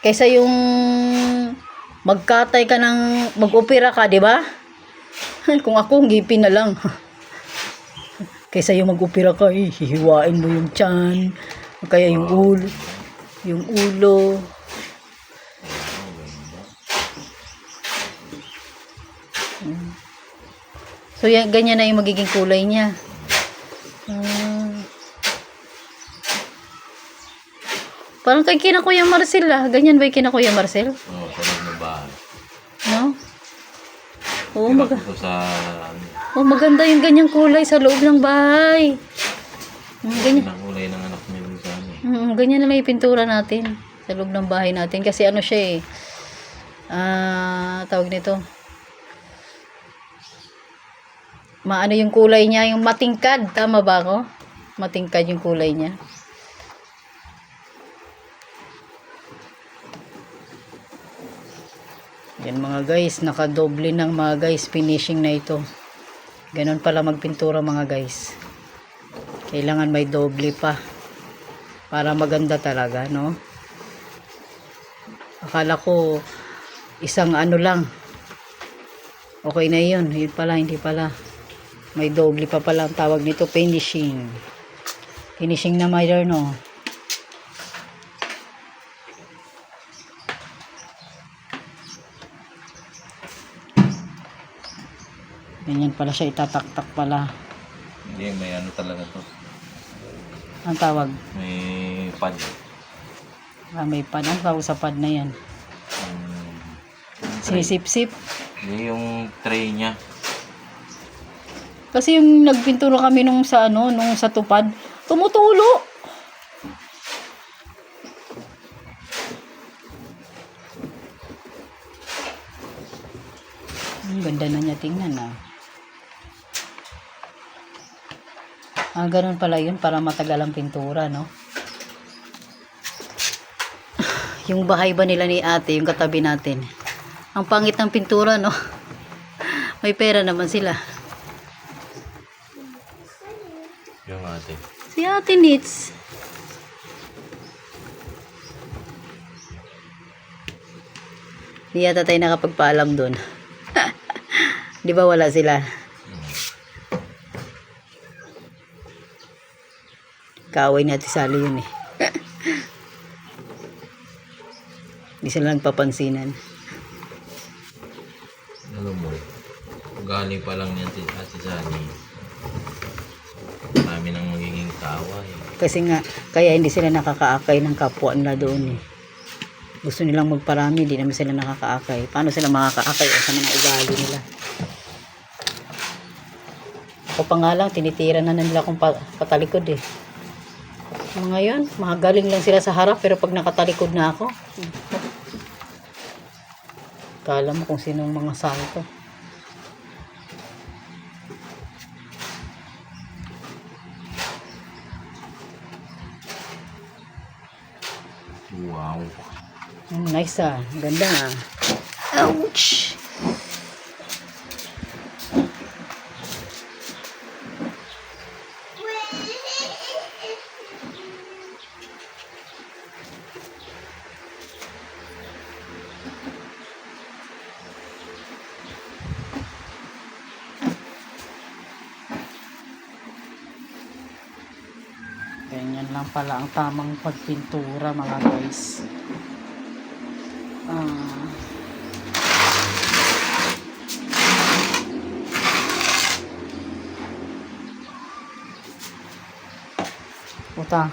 Kaysa yung magkatay ka ng mag-opera ka, di ba? Kung ako, ngipin na lang. Kaysa yung mag-opera ka, hihiwain mo yung tiyan, kaya yung ulo. Yung ulo. So, yan, ganyan na yung magiging kulay niya. Parang kay kina Kuya Marcel ah. Ganyan ba yung kina Kuya Marcel? Oo, sa loob ng bahay. No? Oo, maganda yung ganyang kulay sa loob ng bahay. Ganyan ang kulay ng anak niya dun sa ano. Ganyan na may pintura natin sa loob ng bahay natin. Kasi ano siya eh. Tawag nito. Maano yung kulay niya, yung matingkad. Tama ba ako? Matingkad yung kulay niya. Yan mga guys, nakadoble ng mga guys finishing na ito. Ganon pala magpintura mga guys. Kailangan may doble pa para maganda talaga, no? Akala ko isang ano lang. Okay na 'yun. Yun pala, hindi pala. May doble pa pala ang tawag nito, finishing. Finishing na mayroon, no? Ganyan pala siya, itataktak pala. Hindi, may ano talaga to. Ang tawag? May pad. May pad. Ang tawag sa pad na yan? Sinisip-sip? Hindi, yung tray niya. Kasi yung nagpintura kami nung sa ano, nung sa tupad, tumutulo. Ang ganda na niya tingnan ah. Ganun pala yun para matagal ang pintura, no? Yung bahay ba nila ni ate, yung katabi natin. Ang pangit ng pintura, no? May pera naman sila. Yung ate. Si ate Nits. Hindi yata tayo nakapagpaalam dun. Di ba wala sila? Kaaway ni Ate Sally yun eh. Hindi sila nagpapansinan. Alam mo, galing pa lang niyan si Ate Sally. Marami nang magiging kaaway. Kasi nga, kaya hindi sila nakakaakay ng kapwa nila doon eh. Gusto nilang magparami, hindi naman sila nakakaakay. Paano sila makakaakay sa mga ugali nila? Ako pa nga lang, tinitira na nila akong patalikod eh. Ngayon, magaling lang sila sa harap, pero pag nakatalikod na ako, kala mo kung sinong mga santo. Wow. Nice ah, ganda ah. Ouch! Ganyan lang pala ang tamang pagpintura mga guys. Puta.